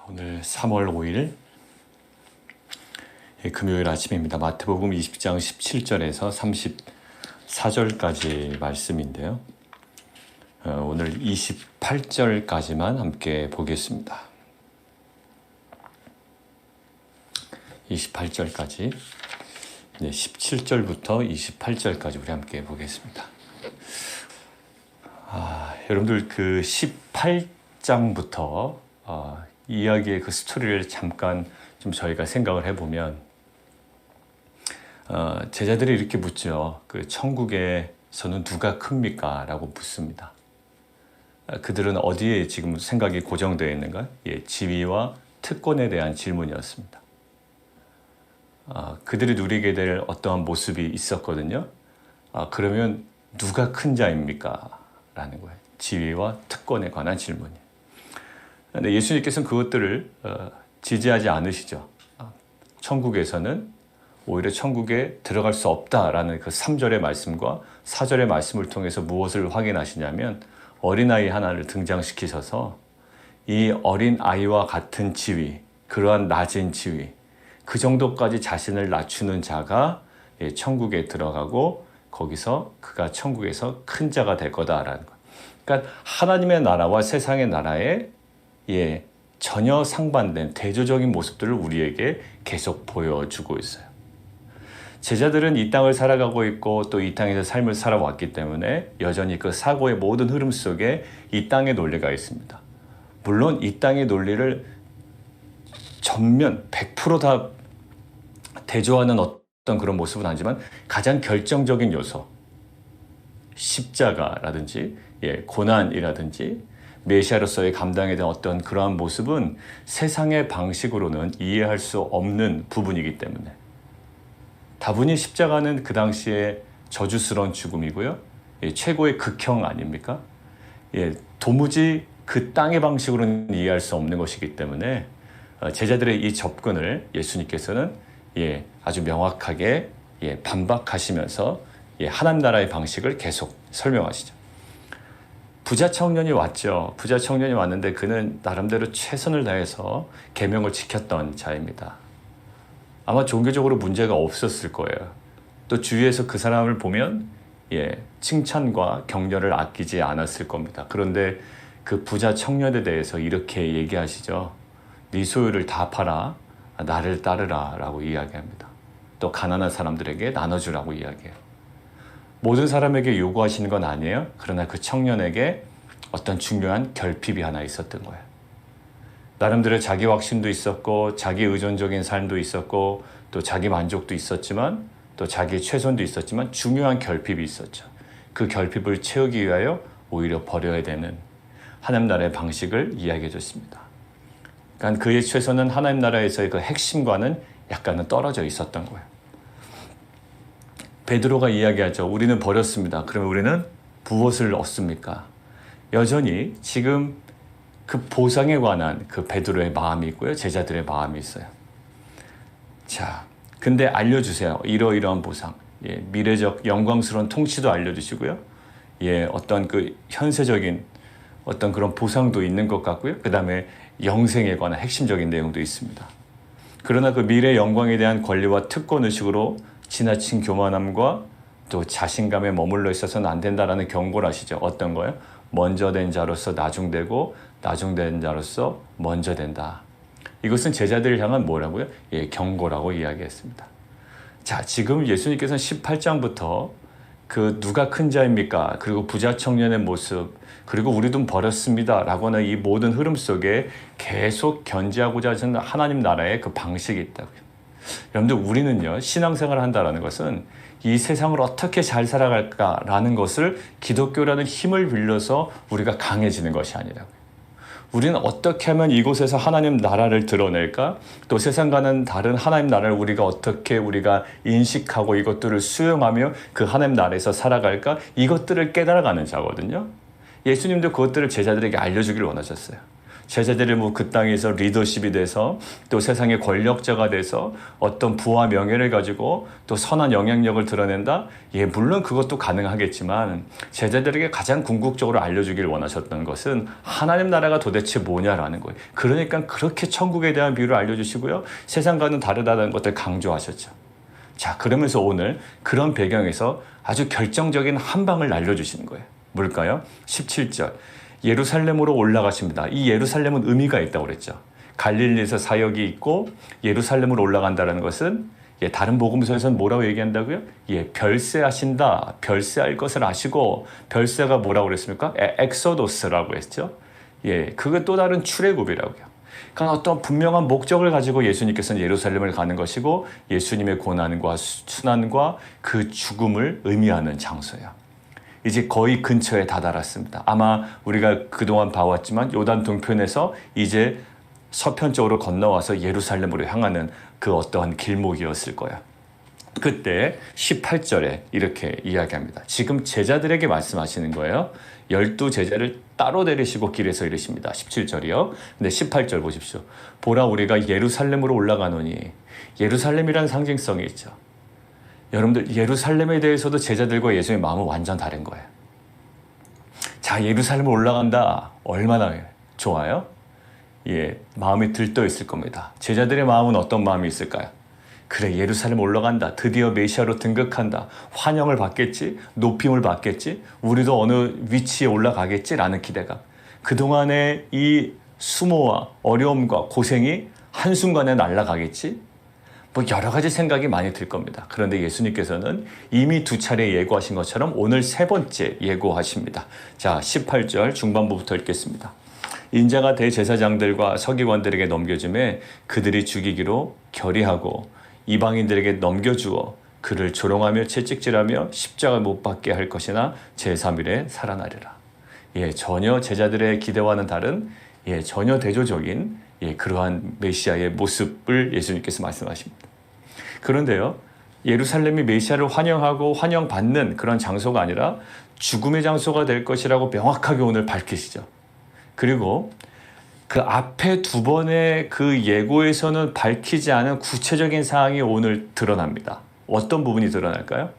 오늘 3월 5일 금요일 아침입니다. 마태복음 20장 17절에서 34절까지 말씀인데요. 오늘 28절까지만 함께 보겠습니다. 28절까지 17절부터 28절까지 우리 함께 보겠습니다. 여러분들 그 18장부터 이야기의 그 스토리를 잠깐 좀 저희가 생각을 해보면 제자들이 이렇게 묻죠. 그 천국에서는 누가 큽니까? 라고 묻습니다. 그들은 어디에 지금 생각이 고정되어 있는가? 지위와 특권에 대한 질문이었습니다. 그들이 누리게 될 어떠한 모습이 있었거든요. 그러면 누가 큰 자입니까? 라는 거예요. 지위와 특권에 관한 질문이에요. 근데 예수님께서는 그것들을 지지하지 않으시죠. 천국에서는 오히려 천국에 들어갈 수 없다라는 그 3절의 말씀과 4절의 말씀을 통해서 무엇을 확인하시냐면 어린아이 하나를 등장시키셔서 이 어린아이와 같은 지위, 그러한 낮은 지위, 그 정도까지 자신을 낮추는 자가 천국에 들어가고 거기서 그가 천국에서 큰 자가 될 거다라는 것. 그러니까 하나님의 나라와 세상의 나라에 전혀 상반된 대조적인 모습들을 우리에게 계속 보여주고 있어요. 제자들은 이 땅을 살아가고 있고 또 이 땅에서 삶을 살아왔기 때문에 여전히 그 사고의 모든 흐름 속에 이 땅의 논리가 있습니다. 물론 이 땅의 논리를 전면 100% 다 대조하는 어떤 그런 모습은 아니지만 가장 결정적인 요소, 십자가라든지 고난이라든지 메시아로서의 감당에 대한 어떤 그러한 모습은 세상의 방식으로는 이해할 수 없는 부분이기 때문에 다분히 십자가는 그 당시에 저주스러운 죽음이고요. 최고의 극형 아닙니까? 도무지 그 땅의 방식으로는 이해할 수 없는 것이기 때문에 제자들의 이 접근을 예수님께서는 아주 명확하게 반박하시면서 하나님 나라의 방식을 계속 설명하시죠. 부자 청년이 왔죠. 부자 청년이 왔는데 그는 나름대로 최선을 다해서 계명을 지켰던 자입니다. 아마 종교적으로 문제가 없었을 거예요. 또 주위에서 그 사람을 보면 칭찬과 격려를 아끼지 않았을 겁니다. 그런데 그 부자 청년에 대해서 이렇게 얘기하시죠. 네 소유를 다 팔아 나를 따르라 라고 이야기합니다. 또 가난한 사람들에게 나눠주라고 이야기해요. 모든 사람에게 요구하시는 건 아니에요. 그러나 그 청년에게 어떤 중요한 결핍이 하나 있었던 거예요. 나름대로 자기 확신도 있었고 자기 의존적인 삶도 있었고 또 자기 만족도 있었지만 또 자기 최선도 있었지만 중요한 결핍이 있었죠. 그 결핍을 채우기 위하여 오히려 버려야 되는 하나님 나라의 방식을 이야기해 줬습니다. 그러니까 그의 최선은 하나님 나라에서의 그 핵심과는 약간은 떨어져 있었던 거예요. 베드로가 이야기하죠. 우리는 버렸습니다. 그러면 우리는 무엇을 얻습니까? 여전히 지금 그 보상에 관한 그 베드로의 마음이 있고요. 제자들의 마음이 있어요. 자, 근데 알려주세요. 이러이러한 보상. 미래적 영광스러운 통치도 알려주시고요. 어떤 그 현세적인 어떤 그런 보상도 있는 것 같고요. 그 다음에 영생에 관한 핵심적인 내용도 있습니다. 그러나 그 미래 영광에 대한 권리와 특권의식으로 지나친 교만함과 또 자신감에 머물러 있어서는 안 된다라는 경고를 하시죠. 어떤 거예요? 먼저 된 자로서 나중되고 나중된 자로서 먼저 된다. 이것은 제자들을 향한 뭐라고요? 경고라고 이야기했습니다. 자, 지금 예수님께서는 18장부터 그 누가 큰 자입니까? 그리고 부자 청년의 모습, 그리고 우리 돈 버렸습니다. 라고는 이 모든 흐름 속에 계속 견지하고자 하시는 하나님 나라의 그 방식이 있다고요. 여러분들 우리는요 신앙생활을 한다는 것은 이 세상을 어떻게 잘 살아갈까라는 것을 기독교라는 힘을 빌려서 우리가 강해지는 것이 아니라고요. 우리는 어떻게 하면 이곳에서 하나님 나라를 드러낼까? 또 세상과는 다른 하나님 나라를 우리가 인식하고 이것들을 수용하며 그 하나님 나라에서 살아갈까? 이것들을 깨달아가는 자거든요. 예수님도 그것들을 제자들에게 알려주기를 원하셨어요. 제자들이 뭐 그 땅에서 리더십이 돼서 또 세상의 권력자가 돼서 어떤 부와 명예를 가지고 또 선한 영향력을 드러낸다? 예, 물론 그것도 가능하겠지만 제자들에게 가장 궁극적으로 알려주길 원하셨던 것은 하나님 나라가 도대체 뭐냐라는 거예요. 그러니까 그렇게 천국에 대한 비유를 알려주시고요. 세상과는 다르다는 것을 강조하셨죠. 자, 그러면서 오늘 그런 배경에서 아주 결정적인 한 방을 날려주시는 거예요. 뭘까요? 17절. 예루살렘으로 올라가십니다. 이 예루살렘은 의미가 있다고 그랬죠. 갈릴리에서 사역이 있고 예루살렘으로 올라간다는 것은 다른 복음서에서는 뭐라고 얘기한다고요? 별세하신다. 별세할 것을 아시고 별세가 뭐라고 그랬습니까? 엑소도스라고 했죠. 그게 또 다른 출애굽이라고요. 그러니까 어떤 분명한 목적을 가지고 예수님께서는 예루살렘을 가는 것이고 예수님의 고난과 순환과 그 죽음을 의미하는 장소예요. 이제 거의 근처에 다다랐습니다. 아마 우리가 그동안 봐왔지만 요단 동편에서 이제 서편 쪽으로 건너와서 예루살렘으로 향하는 그 어떠한 길목이었을 거야. 그때 18절에 이렇게 이야기합니다. 지금 제자들에게 말씀하시는 거예요. 12제자를 따로 데리시고 길에서 이르십니다. 17절이요. 근데 18절 보십시오. 보라 우리가 예루살렘으로 올라가노니 예루살렘이라는 상징성이 있죠. 여러분들 예루살렘에 대해서도 제자들과 예수의 마음은 완전 다른 거예요. 자, 예루살렘으로 올라간다. 얼마나 좋아요? 마음이 들떠 있을 겁니다. 제자들의 마음은 어떤 마음이 있을까요? 그래, 예루살렘 올라간다. 드디어 메시아로 등극한다. 환영을 받겠지. 높임을 받겠지. 우리도 어느 위치에 올라가겠지라는 기대감. 그동안의 이 수모와 어려움과 고생이 한순간에 날아가겠지. 뭐 여러 가지 생각이 많이 들 겁니다. 그런데 예수님께서는 이미 2차례 예고하신 것처럼 오늘 3번째 예고하십니다. 자, 18절 중반부부터 읽겠습니다. 인자가 대제사장들과 서기관들에게 넘겨줌에 그들이 죽이기로 결의하고 이방인들에게 넘겨주어 그를 조롱하며 채찍질하며 십자가 못 박게 할 것이나 제3일에 살아나리라. 전혀 제자들의 기대와는 다른 전혀 대조적인 그러한 메시아의 모습을 예수님께서 말씀하십니다. 그런데요, 예루살렘이 메시아를 환영하고 환영받는 그런 장소가 아니라 죽음의 장소가 될 것이라고 명확하게 오늘 밝히시죠. 그리고 그 앞에 2번의 그 예고에서는 밝히지 않은 구체적인 사항이 오늘 드러납니다. 어떤 부분이 드러날까요?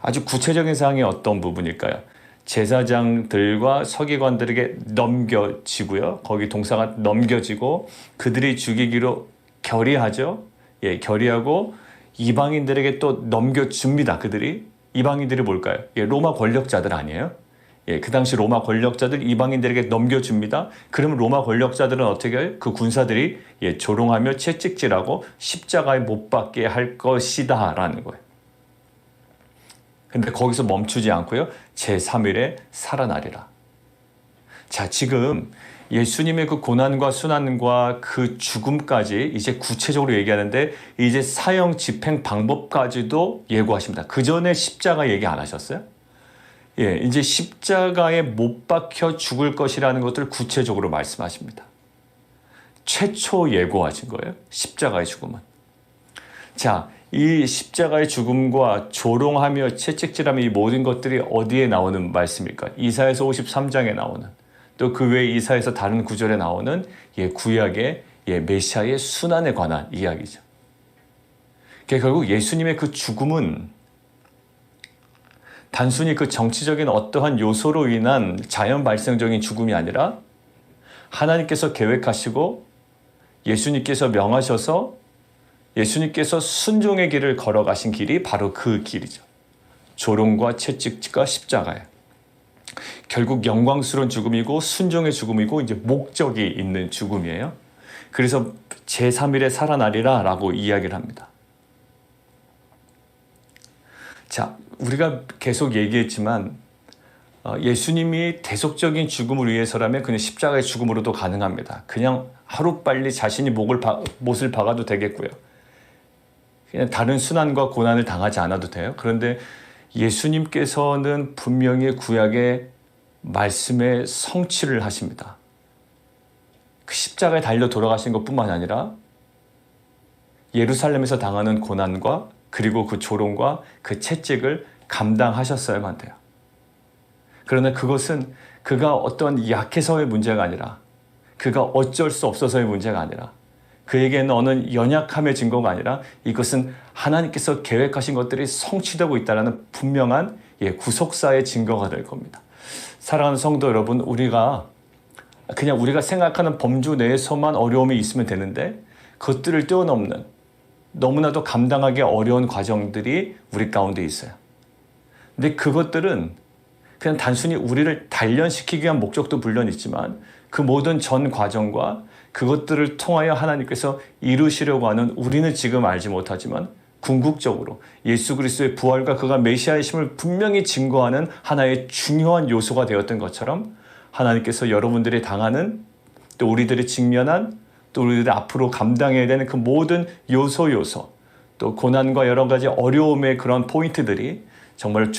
아주 구체적인 사항이 어떤 부분일까요? 제사장들과 서기관들에게 넘겨지고요. 거기 동사가 넘겨지고 그들이 죽이기로 결의하죠. 결의하고 이방인들에게 또 넘겨줍니다. 그들이. 이방인들이 뭘까요? 로마 권력자들 아니에요? 그 당시 로마 권력자들 이방인들에게 넘겨줍니다. 그러면 로마 권력자들은 어떻게 해요? 그 군사들이 조롱하며 채찍질하고 십자가에 못 박게 할 것이다 라는 거예요. 근데 거기서 멈추지 않고요. 제3일에 살아나리라. 자, 지금 예수님의 그 고난과 순환과 그 죽음까지 이제 구체적으로 얘기하는데 이제 사형 집행 방법까지도 예고하십니다. 그 전에 십자가 얘기 안 하셨어요? 이제 십자가에 못 박혀 죽을 것이라는 것들을 구체적으로 말씀하십니다. 최초 예고하신 거예요. 십자가의 죽음은. 자, 이 십자가의 죽음과 조롱하며 채찍질하며 이 모든 것들이 어디에 나오는 말씀일까요? 이사야서 53장에 나오는, 또 그 외에 이사야서 다른 구절에 나오는 구약의 메시아의 순환에 관한 이야기죠. 결국 예수님의 그 죽음은 단순히 그 정치적인 어떠한 요소로 인한 자연 발생적인 죽음이 아니라 하나님께서 계획하시고 예수님께서 명하셔서 예수님께서 순종의 길을 걸어가신 길이 바로 그 길이죠. 조롱과 채찍과 십자가예요. 결국 영광스러운 죽음이고 순종의 죽음이고 이제 목적이 있는 죽음이에요. 그래서 제3일에 살아나리라 라고 이야기를 합니다. 자, 우리가 계속 얘기했지만 예수님이 대속적인 죽음을 위해서라면 그냥 십자가의 죽음으로도 가능합니다. 그냥 하루빨리 자신이 못을 박아도 되겠고요. 그냥 다른 순환과 고난을 당하지 않아도 돼요. 그런데 예수님께서는 분명히 구약의 말씀에 성취를 하십니다. 그 십자가에 달려 돌아가신 것뿐만 아니라 예루살렘에서 당하는 고난과 그리고 그 조롱과 그 채찍을 감당하셨어야만 돼요. 그러나 그것은 그가 어떤 약해서의 문제가 아니라 그가 어쩔 수 없어서의 문제가 아니라 그에게는 어느 연약함의 증거가 아니라 이것은 하나님께서 계획하신 것들이 성취되고 있다는 분명한 구속사의 증거가 될 겁니다. 사랑하는 성도 여러분, 우리가 생각하는 범주 내에서만 어려움이 있으면 되는데 그것들을 뛰어넘는 너무나도 감당하기 어려운 과정들이 우리 가운데 있어요. 근데 그것들은 그냥 단순히 우리를 단련시키기 위한 목적도 물론 있지만 그 모든 전 과정과 그것들을 통하여 하나님께서 이루시려고 하는 우리는 지금 알지 못하지만 궁극적으로 예수 그리스도의 부활과 그가 메시아이심을 분명히 증거하는 하나의 중요한 요소가 되었던 것처럼 하나님께서 여러분들이 당하는 또 우리들이 직면한 또 우리들이 앞으로 감당해야 되는 그 모든 요소 또 고난과 여러 가지 어려움의 그런 포인트들이 정말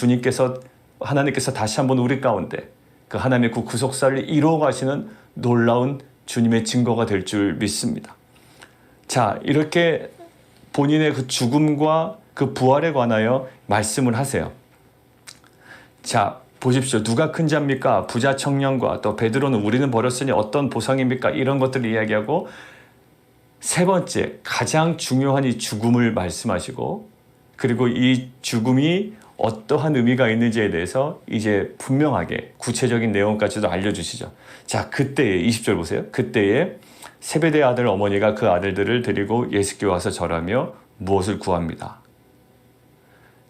하나님께서 다시 한번 우리 가운데 그 하나님의 그 구속사를 이루어 가시는 놀라운 주님의 증거가 될 줄 믿습니다. 자, 이렇게 본인의 그 죽음과 그 부활에 관하여 말씀을 하세요. 자, 보십시오. 누가 큰 자입니까? 부자 청년과 또 베드로는 우리는 버렸으니 어떤 보상입니까? 이런 것들을 이야기하고 세 번째, 가장 중요한 이 죽음을 말씀하시고 그리고 이 죽음이 어떠한 의미가 있는지에 대해서 이제 분명하게 구체적인 내용까지도 알려주시죠. 자, 그때에 20절 보세요. 그때에 세베대의 아들 어머니가 그 아들들을 데리고 예수께 와서 절하며 무엇을 구합니다.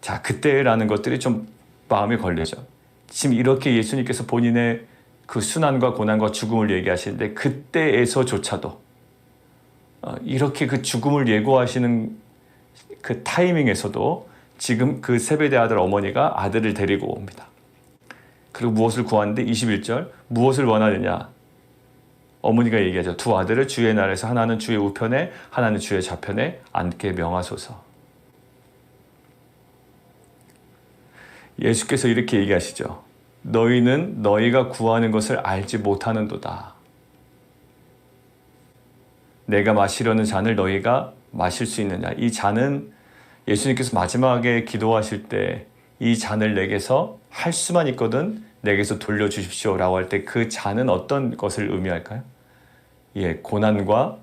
자, 그때라는 것들이 좀 마음에 걸리죠. 지금 이렇게 예수님께서 본인의 그 순환과 고난과 죽음을 얘기하시는데 그때에서조차도 이렇게 그 죽음을 예고하시는 그 타이밍에서도 지금 그 세베대 아들 어머니가 아들을 데리고 옵니다. 그리고 무엇을 구하는데 21절 무엇을 원하느냐. 어머니가 얘기하죠. 두 아들을 주의 나라에서 하나는 주의 우편에 하나는 주의 좌편에 앉게 명하소서. 예수께서 이렇게 얘기하시죠. 너희는 너희가 구하는 것을 알지 못하는도다. 내가 마시려는 잔을 너희가 마실 수 있느냐. 이 잔은 예수님께서 마지막에 기도하실 때 이 잔을 내게서 할 수만 있거든 내게서 돌려주십시오 라고 할 때 그 잔은 어떤 것을 의미할까요? 고난과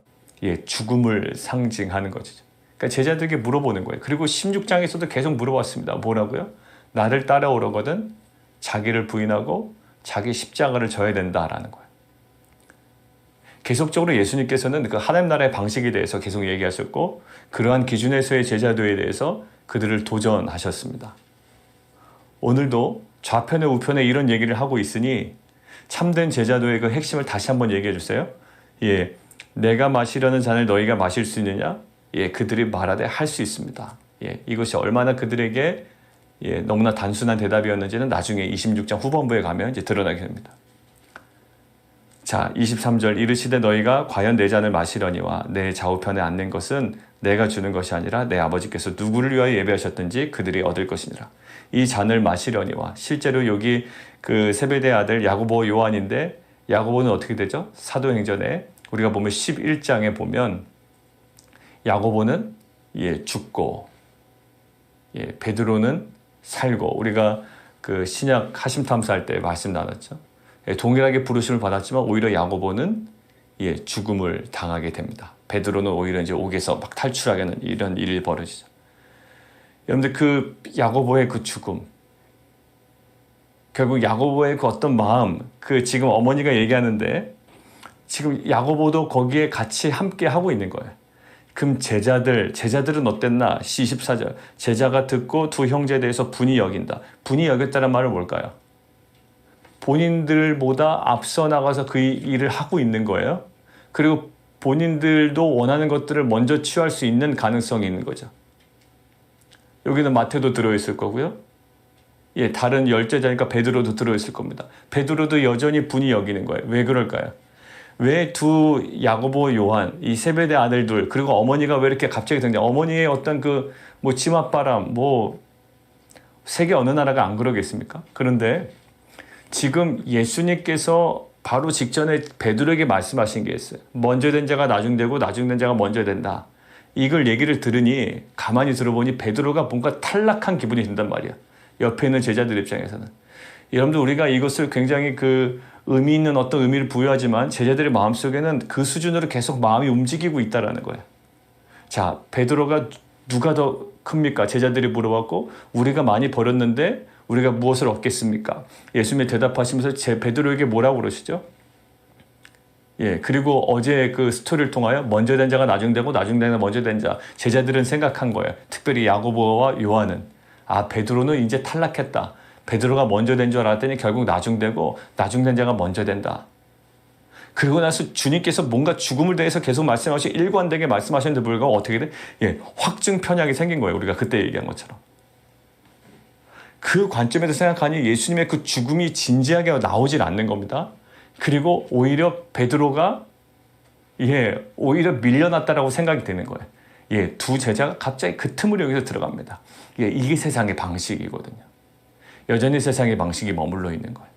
죽음을 상징하는 거죠. 그러니까 제자들에게 물어보는 거예요. 그리고 16장에서도 계속 물어봤습니다. 뭐라고요? 나를 따라오려거든 자기를 부인하고 자기 십자가를 져야 된다라는 거예요. 계속적으로 예수님께서는 그 하나님 나라의 방식에 대해서 계속 얘기하셨고 그러한 기준에서의 제자도에 대해서 그들을 도전하셨습니다. 오늘도 좌편에 우편에 이런 얘기를 하고 있으니 참된 제자도의 그 핵심을 다시 한번 얘기해 주세요. 내가 마시려는 잔을 너희가 마실 수 있느냐? 그들이 말하되 할 수 있습니다. 이것이 얼마나 그들에게 너무나 단순한 대답이었는지는 나중에 26장 후반부에 가면 이제 드러나게 됩니다. 자, 23절 이르시되 너희가 과연 내 잔을 마시려니와 내 좌우편에 앉는 것은 내가 주는 것이 아니라 내 아버지께서 누구를 위하여 예배하셨든지 그들이 얻을 것이니라. 이 잔을 마시려니와 실제로 여기 그 세베대의 아들 야고보 요한인데 야고보는 어떻게 되죠? 사도행전에 우리가 보면 11장에 보면 야고보는 죽고 베드로는 살고 우리가 그 신약 하심탐사할 때 말씀 나눴죠. 동일하게 부르심을 받았지만 오히려 야고보는 죽음을 당하게 됩니다. 베드로는 오히려 이제 옥에서 막 탈출하게 하는 이런 일이 벌어지죠. 여러분들 그 야고보의 그 죽음, 결국 야고보의 그 어떤 마음, 그 지금 어머니가 얘기하는데 지금 야고보도 거기에 같이 함께 하고 있는 거예요. 그럼 제자들은 어땠나? 24절 제자가 듣고 두 형제에 대해서 분이 여긴다. 분이 여겼다는 말은 뭘까요? 본인들보다 앞서 나가서 그 일을 하고 있는 거예요. 그리고 본인들도 원하는 것들을 먼저 취할 수 있는 가능성이 있는 거죠. 여기는 마태도 들어있을 거고요. 다른 열제자니까 베드로도 들어있을 겁니다. 베드로도 여전히 분이 여기는 거예요. 왜 그럴까요? 왜 두 야고보, 요한, 이 세베대 아들들 그리고 어머니가 왜 이렇게 갑자기 등장? 어머니의 어떤 그 치맛바람, 세계 어느 나라가 안 그러겠습니까? 그런데 지금 예수님께서 바로 직전에 베드로에게 말씀하신 게 있어요. 먼저 된 자가 나중되고 나중된 자가 먼저 된다. 이걸 얘기를 들으니 가만히 들어보니 베드로가 뭔가 탈락한 기분이 든단 말이야. 옆에 있는 제자들 입장에서는. 여러분들 우리가 이것을 굉장히 그 의미 있는 어떤 의미를 부여하지만 제자들의 마음속에는 그 수준으로 계속 마음이 움직이고 있다라는 거예요. 자, 베드로가 누가 더 큽니까? 제자들이 물어봤고 우리가 많이 버렸는데 우리가 무엇을 얻겠습니까? 예수님이 대답하시면서 베드로에게 뭐라고 그러시죠? 예, 그리고 어제 그 스토리를 통하여 먼저 된 자가 나중 되고 나중 된 자가 먼저 된 자. 제자들은 생각한 거예요. 특별히 야고보와 요한은. 아, 베드로는 이제 탈락했다. 베드로가 먼저 된 줄 알았더니 결국 나중 되고 나중 된 자가 먼저 된다. 그리고 나서 주님께서 뭔가 죽음을 대해서 계속 말씀하시고 일관되게 말씀하셨는데 불구하고 어떻게 돼? 예, 확증 편향이 생긴 거예요. 우리가 그때 얘기한 것처럼. 그 관점에서 생각하니 예수님의 그 죽음이 진지하게 나오질 않는 겁니다. 그리고 오히려 베드로가 오히려 밀려났다라고 생각이 되는 거예요. 예, 두 제자가 갑자기 그 틈을 여기서 들어갑니다. 예, 이게 세상의 방식이거든요. 여전히 세상의 방식이 머물러 있는 거예요.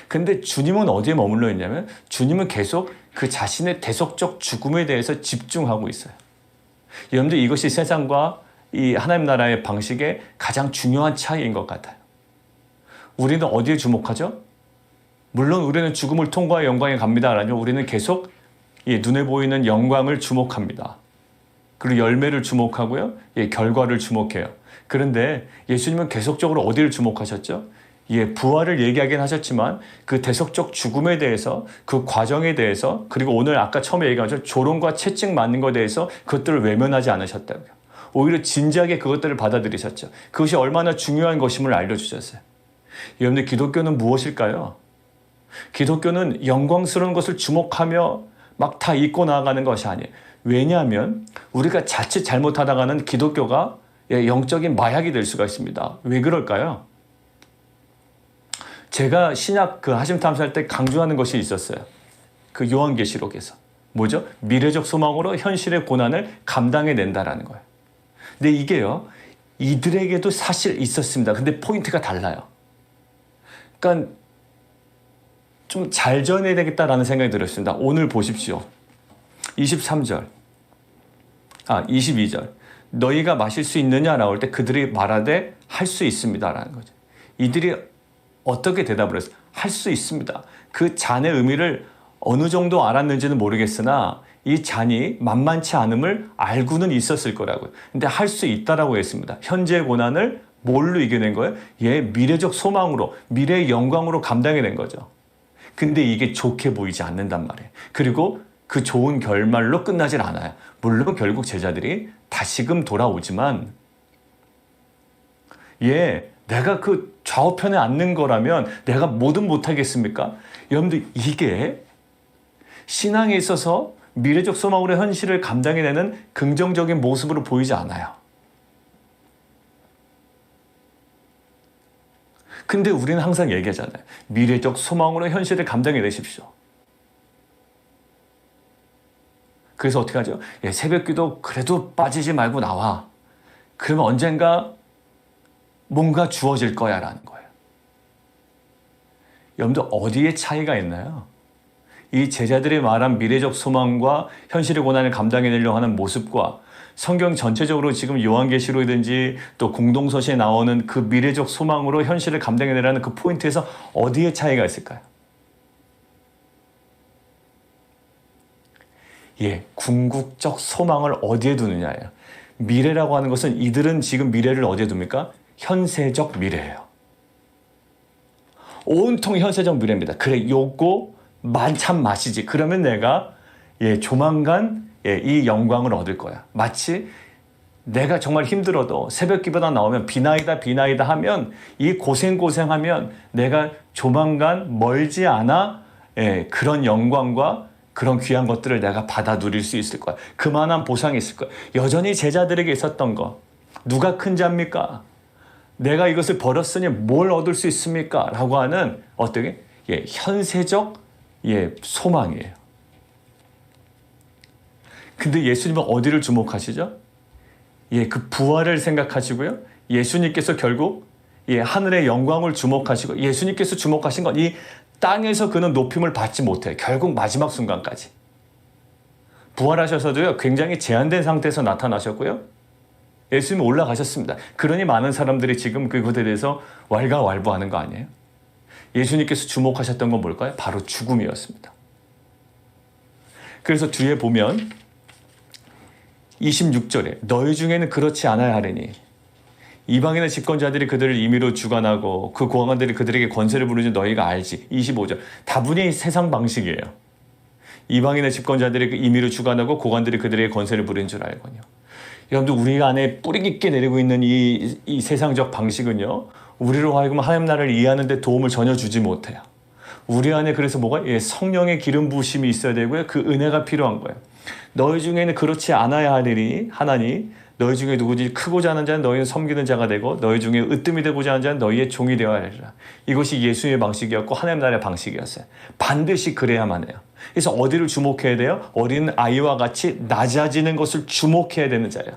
근데 주님은 어디에 머물러 있냐면 주님은 계속 그 자신의 대속적 죽음에 대해서 집중하고 있어요. 여러분들 이것이 세상과 이 하나님 나라의 방식의 가장 중요한 차이인 것 같아요. 우리는 어디에 주목하죠? 물론 우리는 죽음을 통과해 영광에 갑니다라면 우리는 계속 눈에 보이는 영광을 주목합니다. 그리고 열매를 주목하고요. 결과를 주목해요. 그런데 예수님은 계속적으로 어디를 주목하셨죠? 부활을 얘기하긴 하셨지만 그 대속적 죽음에 대해서 그 과정에 대해서 그리고 오늘 아까 처음에 얘기한 것처럼 조롱과 채찍 맞는 것에 대해서 그것들을 외면하지 않으셨다고요. 오히려 진지하게 그것들을 받아들이셨죠. 그것이 얼마나 중요한 것임을 알려주셨어요. 여러분들 기독교는 무엇일까요? 기독교는 영광스러운 것을 주목하며 막 다 잊고 나아가는 것이 아니에요. 왜냐하면 우리가 자칫 잘못하다가는 기독교가 영적인 마약이 될 수가 있습니다. 왜 그럴까요? 제가 신약 그 하심탐사할 때 강조하는 것이 있었어요. 그 요한계시록에서. 뭐죠? 미래적 소망으로 현실의 고난을 감당해낸다라는 거예요. 근데 이게요, 이들에게도 사실 있었습니다. 근데 포인트가 달라요. 그러니까 좀 잘 전해야 되겠다라는 생각이 들었습니다. 오늘 보십시오. 22절. 너희가 마실 수 있느냐 나올 때 그들이 말하되 할 수 있습니다라는 거죠. 이들이 어떻게 대답을 했어요? 할 수 있습니다. 그 잔의 의미를 어느 정도 알았는지는 모르겠으나 이 잔이 만만치 않음을 알고는 있었을 거라고요. 근데 할 수 있다라고 했습니다. 현재의 고난을 뭘로 이겨낸 거예요? 미래적 소망으로, 미래의 영광으로 감당해낸 거죠. 근데 이게 좋게 보이지 않는단 말이에요. 그리고 그 좋은 결말로 끝나질 않아요. 물론 결국 제자들이 다시금 돌아오지만 내가 그 좌우편에 앉는 거라면 내가 뭐든 못하겠습니까? 여러분들 이게 신앙에 있어서 미래적 소망으로 현실을 감당해내는 긍정적인 모습으로 보이지 않아요. 근데 우리는 항상 얘기하잖아요. 미래적 소망으로 현실을 감당해내십시오. 그래서 어떻게 하죠? 새벽기도 그래도 빠지지 말고 나와. 그러면 언젠가 뭔가 주어질 거야 라는 거예요. 여러분들 어디에 차이가 있나요? 이 제자들이 말한 미래적 소망과 현실의 고난을 감당해내려고 하는 모습과 성경 전체적으로 지금 요한계시록이든지 또 공동서시에 나오는 그 미래적 소망으로 현실을 감당해내라는 그 포인트에서 어디에 차이가 있을까요? 궁극적 소망을 어디에 두느냐예요. 미래라고 하는 것은 이들은 지금 미래를 어디에 둡니까? 현세적 미래예요. 온통 현세적 미래입니다. 그래, 요거 참 마시지. 그러면 내가 조만간 이 영광을 얻을 거야. 마치 내가 정말 힘들어도 새벽 기도나 나오면 비나이다 하면 이 고생하면 내가 조만간 멀지 않아 그런 영광과 그런 귀한 것들을 내가 받아 누릴 수 있을 거야. 그만한 보상이 있을 거야. 여전히 제자들에게 있었던 거. 누가 큰 자입니까? 내가 이것을 버렸으니 뭘 얻을 수 있습니까? 라고 하는 어떻게? 현세적 소망이에요. 근데 예수님은 어디를 주목하시죠? 그 부활을 생각하시고요. 예수님께서 결국 하늘의 영광을 주목하시고 예수님께서 주목하신 건 이 땅에서 그는 높임을 받지 못해요. 결국 마지막 순간까지. 부활하셔서도요. 굉장히 제한된 상태에서 나타나셨고요. 예수님이 올라가셨습니다. 그러니 많은 사람들이 지금 그것에 대해서 왈가왈부하는 거 아니에요? 예수님께서 주목하셨던 건 뭘까요? 바로 죽음이었습니다. 그래서 뒤에 보면 26절에 너희 중에는 그렇지 않아야 하리니 이방인의 집권자들이 그들을 임의로 주관하고 그 고관들이 그들에게 권세를 부르는 너희가 알지. 25절. 다분히 세상 방식이에요. 이방인의 집권자들이 그 임의로 주관하고 고관들이 그들에게 권세를 부르는 줄 알거니와. 여러분들 우리 안에 뿌리 깊게 내리고 있는 이 세상적 방식은요. 우리로 하여금 하나님 나라를 이해하는 데 도움을 전혀 주지 못해요. 우리 안에 그래서 뭐가? 성령의 기름 부으심이 있어야 되고요. 그 은혜가 필요한 거예요. 너희 중에는 그렇지 않아야 하리니 하나니 너희 중에 누구든지 크고자 하는 자는 너희는 섬기는 자가 되고 너희 중에 으뜸이 되고자 하는 자는 너희의 종이 되어야 하리라. 이것이 예수님의 방식이었고 하나님 나라의 방식이었어요. 반드시 그래야만 해요. 그래서 어디를 주목해야 돼요? 어린 아이와 같이 낮아지는 것을 주목해야 되는 자예요.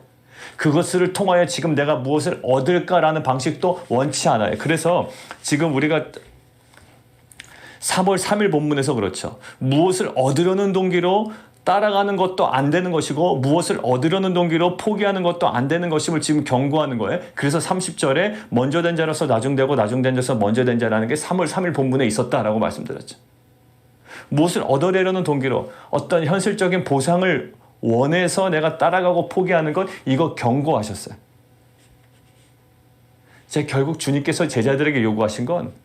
그것을 통하여 지금 내가 무엇을 얻을까라는 방식도 원치 않아요. 그래서 지금 우리가 3월 3일 본문에서 그렇죠. 무엇을 얻으려는 동기로 따라가는 것도 안 되는 것이고 무엇을 얻으려는 동기로 포기하는 것도 안 되는 것임을 지금 경고하는 거예요. 그래서 30절에 먼저 된 자로서 나중되고 나중된 자로서 먼저 된 자라는 게 3월 3일 본문에 있었다라고 말씀드렸죠. 무엇을 얻으려는 동기로 어떤 현실적인 보상을 원해서 내가 따라가고 포기하는 것 이거 경고하셨어요. 결국 주님께서 제자들에게 요구하신 건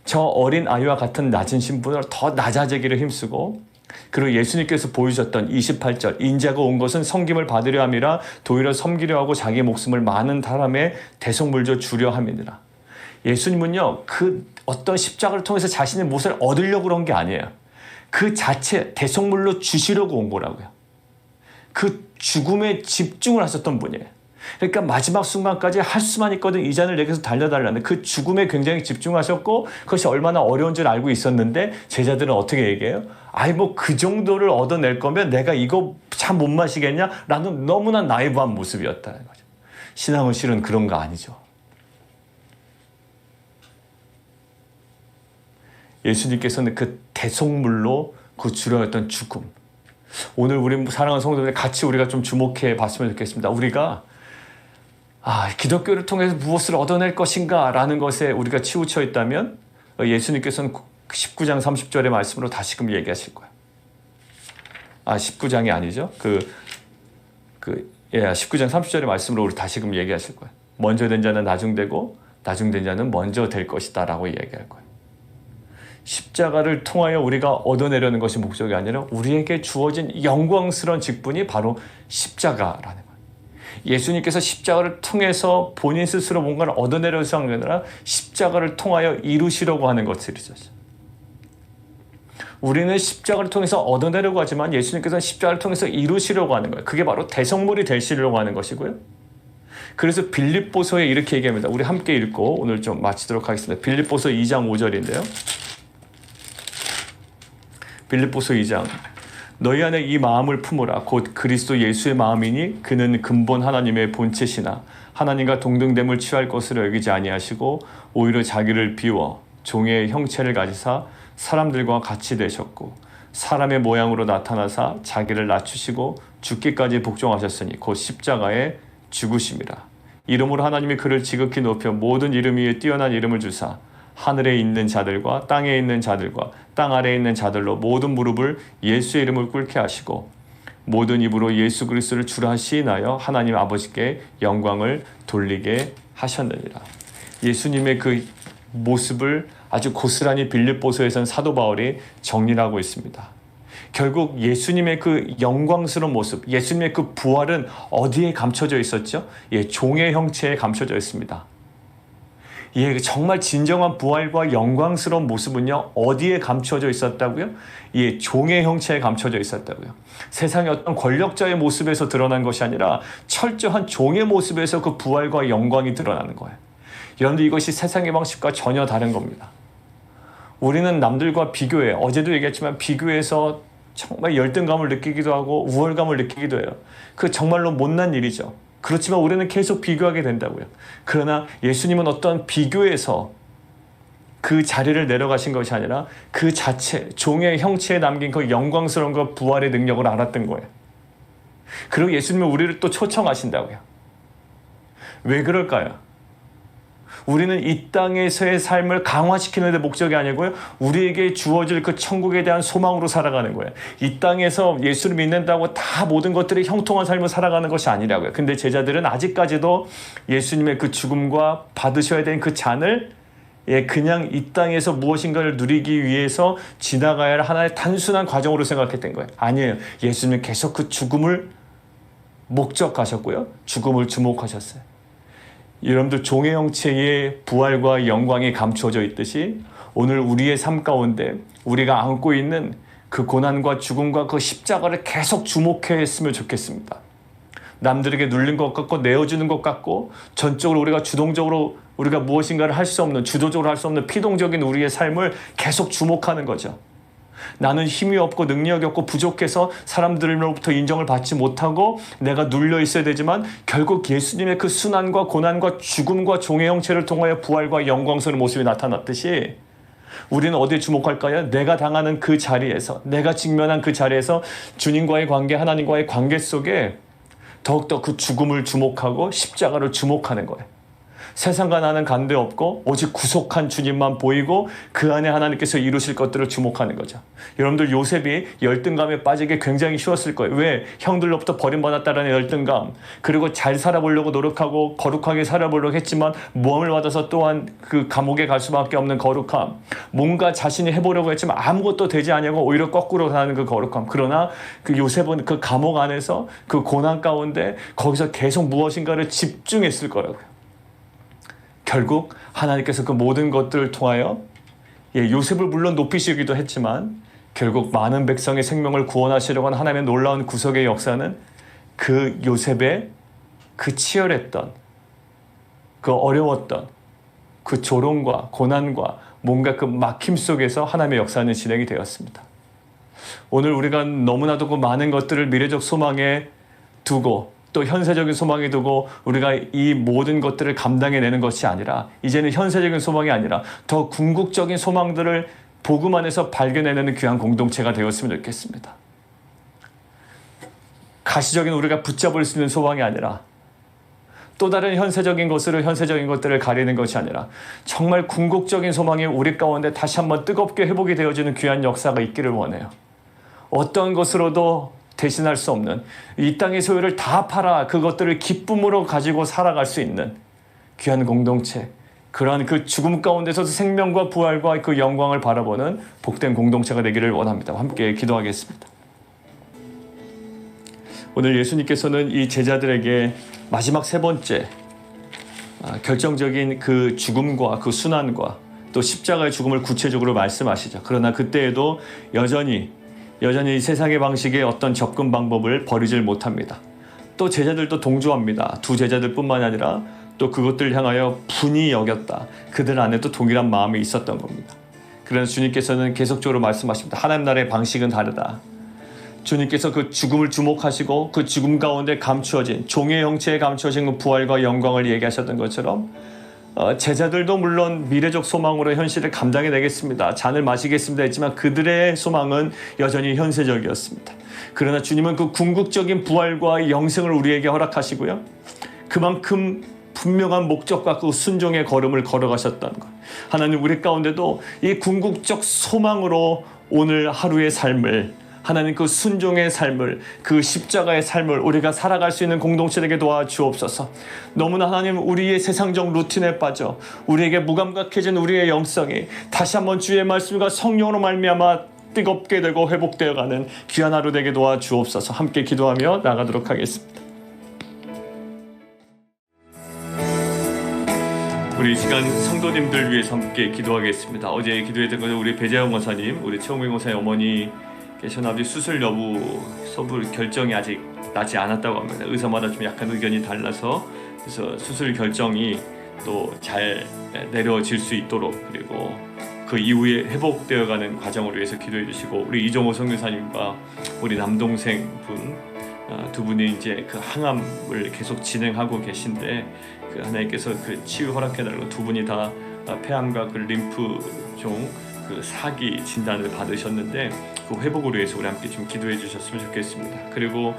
저 어린 아이와 같은 낮은 신분으로 더 낮아지기를 힘쓰고 그리고 예수님께서 보여주셨던 28절 인자가 온 것은 섬김을 받으려 함이라 도리어 섬기려 하고 자기 목숨을 많은 사람의 대속물로 주려 함이니라. 예수님은요 그 어떤 십자가를 통해서 자신의 무엇을 얻으려고 그런 게 아니에요. 그 자체 대속물로 주시려고 온 거라고요. 그 죽음에 집중을 하셨던 분이에요. 그러니까 마지막 순간까지 할 수만 있거든 이 잔을 내게서 달려달라는 그 죽음에 굉장히 집중하셨고 그것이 얼마나 어려운 줄 알고 있었는데 제자들은 어떻게 얘기해요? 아이 뭐 그 정도를 얻어낼 거면 내가 이거 참 못 마시겠냐? 라는 너무나 나이브한 모습이었다는 거죠. 신앙은 실은 그런 거 아니죠. 예수님께서는 그 대속물로 그 주려했던 죽음. 오늘 우리 사랑하는 성도들 같이 우리가 좀 주목해 봤으면 좋겠습니다. 우리가 기독교를 통해서 무엇을 얻어낼 것인가 라는 것에 우리가 치우쳐 있다면 예수님께서는 19장 30절의 말씀으로 다시금 얘기하실 거예요. 19장이 아니죠. 19장 30절의 말씀으로 우리 다시금 얘기하실 거예요. 먼저 된 자는 나중되고 나중된 자는 먼저 될 것이다 라고 얘기할 거예요. 십자가를 통하여 우리가 얻어내려는 것이 목적이 아니라 우리에게 주어진 영광스러운 직분이 바로 십자가라는 거예요. 예수님께서 십자가를 통해서 본인 스스로 뭔가를 얻어내려서 하는 게 아니라 십자가를 통하여 이루시려고 하는 것들이죠. 우리는 십자가를 통해서 얻어내려고 하지만 예수님께서는 십자가를 통해서 이루시려고 하는 거예요. 그게 바로 대성물이 되시려고 하는 것이고요. 그래서 빌립보서에 이렇게 얘기합니다. 우리 함께 읽고 오늘 좀 마치도록 하겠습니다. 빌립보서 2장 5절인데요. 빌립보서 2장 너희 안에 이 마음을 품으라 곧 그리스도 예수의 마음이니 그는 근본 하나님의 본체시나 하나님과 동등됨을 취할 것으로 여기지 아니하시고 오히려 자기를 비워 종의 형체를 가지사 사람들과 같이 되셨고 사람의 모양으로 나타나사 자기를 낮추시고 죽기까지 복종하셨으니 곧 십자가에 죽으심이라. 이름으로 하나님이 그를 지극히 높여 모든 이름 위에 뛰어난 이름을 주사 하늘에 있는 자들과 땅에 있는 자들과 땅 아래에 있는 자들로 모든 무릎을 예수의 이름을 꿇게 하시고 모든 입으로 예수 그리스도를 주라 시인하여 하나님 아버지께 영광을 돌리게 하셨느니라. 예수님의 그 모습을 아주 고스란히 빌립보서에서는 사도 바울이 정리하고 있습니다. 결국 예수님의 그 영광스러운 모습, 예수님의 그 부활은 어디에 감춰져 있었죠? 종의 형체에 감춰져 있습니다. 정말 진정한 부활과 영광스러운 모습은요 어디에 감춰져 있었다고요? 종의 형체에 감춰져 있었다고요. 세상의 어떤 권력자의 모습에서 드러난 것이 아니라 철저한 종의 모습에서 그 부활과 영광이 드러나는 거예요. 여러분들 이것이 세상의 방식과 전혀 다른 겁니다. 우리는 남들과 비교해 어제도 얘기했지만 비교해서 정말 열등감을 느끼기도 하고 우월감을 느끼기도 해요. 그 정말로 못난 일이죠. 그렇지만 우리는 계속 비교하게 된다고요. 그러나 예수님은 어떤 비교에서 그 자리를 내려가신 것이 아니라 그 자체, 종의 형체에 남긴 그 영광스러운 그 부활의 능력을 알았던 거예요. 그리고 예수님은 우리를 또 초청하신다고요. 왜 그럴까요? 우리는 이 땅에서의 삶을 강화시키는 데 목적이 아니고요. 우리에게 주어질 그 천국에 대한 소망으로 살아가는 거예요. 이 땅에서 예수를 믿는다고 다 모든 것들이 형통한 삶을 살아가는 것이 아니라고요. 근데 제자들은 아직까지도 예수님의 그 죽음과 받으셔야 되는 그 잔을 그냥 이 땅에서 무엇인가를 누리기 위해서 지나가야 할 하나의 단순한 과정으로 생각했던 거예요. 아니에요. 예수님은 계속 그 죽음을 목적하셨고요. 죽음을 주목하셨어요. 여러분들 종의 형체의 부활과 영광이 감추어져 있듯이 오늘 우리의 삶 가운데 우리가 안고 있는 그 고난과 죽음과 그 십자가를 계속 주목했으면 좋겠습니다. 남들에게 눌린 것 같고 내어주는 것 같고 전적으로 우리가 주동적으로 우리가 무엇인가를 할 수 없는, 주도적으로 할 수 없는 피동적인 우리의 삶을 계속 주목하는 거죠. 나는 힘이 없고 능력이 없고 부족해서 사람들로부터 인정을 받지 못하고 내가 눌려 있어야 되지만 결국 예수님의 그 순환과 고난과 죽음과 종의 형체를 통하여 부활과 영광스러운 모습이 나타났듯이 우리는 어디에 주목할까요? 내가 당하는 그 자리에서, 내가 직면한 그 자리에서 주님과의 관계, 하나님과의 관계 속에 더욱더 그 죽음을 주목하고 십자가를 주목하는 거예요. 세상과 나는 관계없고 오직 구속한 주님만 보이고 그 안에 하나님께서 이루실 것들을 주목하는 거죠. 여러분들 요셉이 열등감에 빠지기 굉장히 쉬웠을 거예요. 왜? 형들로부터 버림받았다는 열등감, 그리고 잘 살아보려고 노력하고 거룩하게 살아보려고 했지만 모함을 받아서 또한 그 감옥에 갈 수밖에 없는 거룩함, 뭔가 자신이 해보려고 했지만 아무것도 되지 않냐고 오히려 거꾸로 사는 그 거룩함. 그러나 그 요셉은 그 감옥 안에서 그 고난 가운데 거기서 계속 무엇인가를 집중했을 거라고요. 결국 하나님께서 그 모든 것들을 통하여 요셉을 물론 높이시기도 했지만 결국 많은 백성의 생명을 구원하시려고 하는 하나님의 놀라운 구속의 역사는 그 요셉의 그 치열했던, 그 어려웠던 그 조롱과 고난과 뭔가 그 막힘 속에서 하나님의 역사는 진행이 되었습니다. 오늘 우리가 너무나도 그 많은 것들을 미래적 소망에 두고 또 현세적인 소망에 두고 우리가 이 모든 것들을 감당해내는 것이 아니라 이제는 현세적인 소망이 아니라 더 궁극적인 소망들을 복음 안에서 발견해내는 귀한 공동체가 되었으면 좋겠습니다. 가시적인 우리가 붙잡을 수 있는 소망이 아니라 또 다른 현세적인 것들을 가리는 것이 아니라 정말 궁극적인 소망이 우리 가운데 다시 한번 뜨겁게 회복이 되어지는 귀한 역사가 있기를 원해요. 어떤 것으로도 대신할 수 없는 이 땅의 소유를 다 팔아 그것들을 기쁨으로 가지고 살아갈 수 있는 귀한 공동체, 그러한 그 죽음 가운데서도 생명과 부활과 그 영광을 바라보는 복된 공동체가 되기를 원합니다. 함께 기도하겠습니다. 오늘 예수님께서는 이 제자들에게 마지막 세 번째 결정적인 그 죽음과 그 순환과 또 십자가의 죽음을 구체적으로 말씀하시죠. 그러나 그때에도 여전히 세상의 방식의 어떤 접근 방법을 버리질 못합니다. 또 제자들도 동조합니다. 두 제자들뿐만 아니라 또 그것들을 향하여 분이 여겼다. 그들 안에도 동일한 마음이 있었던 겁니다. 그래서 주님께서는 계속적으로 말씀하십니다. 하나님 나라의 방식은 다르다. 주님께서 그 죽음을 주목하시고 그 죽음 가운데 감추어진 종의 형체에 감추어진 그 부활과 영광을 얘기하셨던 것처럼 제자들도 물론 미래적 소망으로 현실을 감당해내겠습니다. 잔을 마시겠습니다 했지만 그들의 소망은 여전히 현세적이었습니다. 그러나 주님은 그 궁극적인 부활과 영생을 우리에게 허락하시고요. 그만큼 분명한 목적과 그 순종의 걸음을 걸어가셨던 것. 하나님 우리 가운데도 이 궁극적 소망으로 오늘 하루의 삶을, 하나님 그 순종의 삶을, 그 십자가의 삶을 우리가 살아갈 수 있는 공동체에게 도와주옵소서. 너무나 하나님 우리의 세상적 루틴에 빠져 우리에게 무감각해진 우리의 영성이 다시 한번 주의 말씀과 성령으로 말미암아 뜨겁게 되고 회복되어가는 귀한 하루 되게 도와주옵소서. 함께 기도하며 나가도록 하겠습니다. 우리 이 시간 성도님들 위해서 함께 기도하겠습니다. 어제 기도했던 것은 우리 배재영 원사님, 우리 최홍민 원사의 어머니 계신 아버지 수술 여부 결정이 아직 나지 않았다고 합니다. 의사마다 좀 약간 의견이 달라서 그래서 수술 결정이 또 잘 내려질 수 있도록 그리고 그 이후에 회복되어가는 과정을 위해서 기도해 주시고 우리 이정호 선교사님과 우리 남동생 두 분이 이제 그 항암을 계속 진행하고 계신데 그 하나님께서 그 치유 허락해달라고 두 분이 다 폐암과 그 림프종 그 사기 진단을 받으셨는데 그 회복을 위해서 우리 함께 좀 기도해 주셨으면 좋겠습니다. 그리고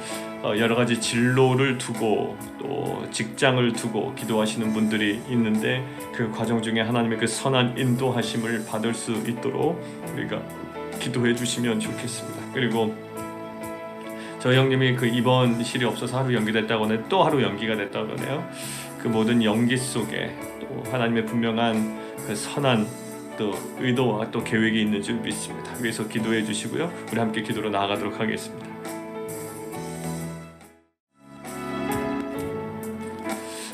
여러 가지 진로를 두고 또 직장을 두고 기도하시는 분들이 있는데 그 과정 중에 하나님의 그 선한 인도하심을 받을 수 있도록 우리가 기도해 주시면 좋겠습니다. 그리고 저 형님이 그 입원실이 없어서 하루 연기됐다고 하네, 또 하루 연기가 됐다고 하네요. 그 모든 연기 속에 또 하나님의 분명한 그 선한 또 의도와 또 계획이 있는 줄 믿습니다. 위에서 기도해 주시고요. 우리 함께 기도로 나아가도록 하겠습니다.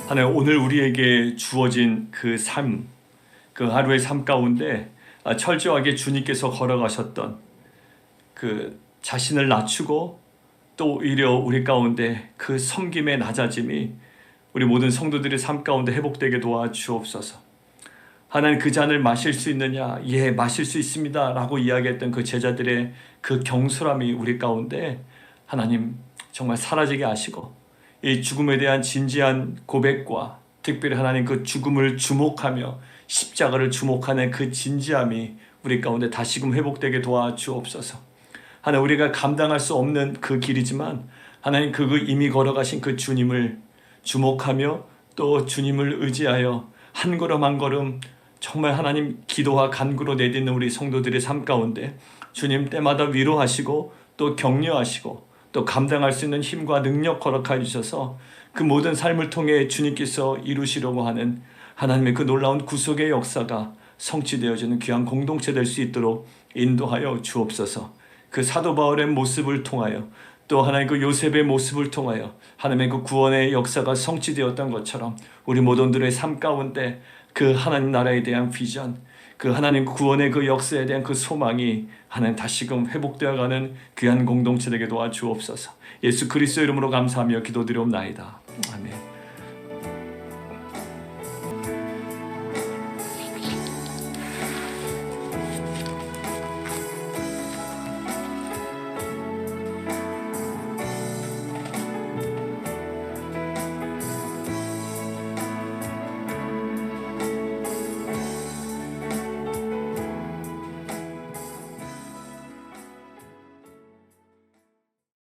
하나님, 오늘 우리에게 주어진 그 삶, 그 하루의 삶 가운데 철저하게 주님께서 걸어가셨던 그 자신을 낮추고 또 오히려 우리 가운데 그 섬김의 낮아짐이 우리 모든 성도들의 삶 가운데 회복되게 도와주옵소서. 하나님, 그 잔을 마실 수 있느냐? 예, 마실 수 있습니다 라고 이야기했던 그 제자들의 그 경솔함이 우리 가운데 하나님 정말 사라지게 하시고, 이 죽음에 대한 진지한 고백과 특별히 하나님 그 죽음을 주목하며 십자가를 주목하는 그 진지함이 우리 가운데 다시금 회복되게 도와주옵소서. 하나님, 우리가 감당할 수 없는 그 길이지만 하나님 그 이미 걸어가신 그 주님을 주목하며 또 주님을 의지하여 한 걸음 한 걸음 정말 하나님 기도와 간구로 내딛는 우리 성도들의 삶 가운데 주님 때마다 위로하시고 또 격려하시고 또 감당할 수 있는 힘과 능력 허락하여 주셔서 그 모든 삶을 통해 주님께서 이루시려고 하는 하나님의 그 놀라운 구속의 역사가 성취되어지는 귀한 공동체 될 수 있도록 인도하여 주옵소서. 그 사도 바울의 모습을 통하여 또 하나님 그 요셉의 모습을 통하여 하나님의 그 구원의 역사가 성취되었던 것처럼 우리 모든들의 삶 가운데 그 하나님 나라에 대한 비전, 그 하나님 구원의 그 역사에 대한 그 소망이 하나님 다시금 회복되어가는 귀한 공동체 되게 도와주옵소서. 예수 그리스도 이름으로 감사하며 기도드리옵나이다. 아멘.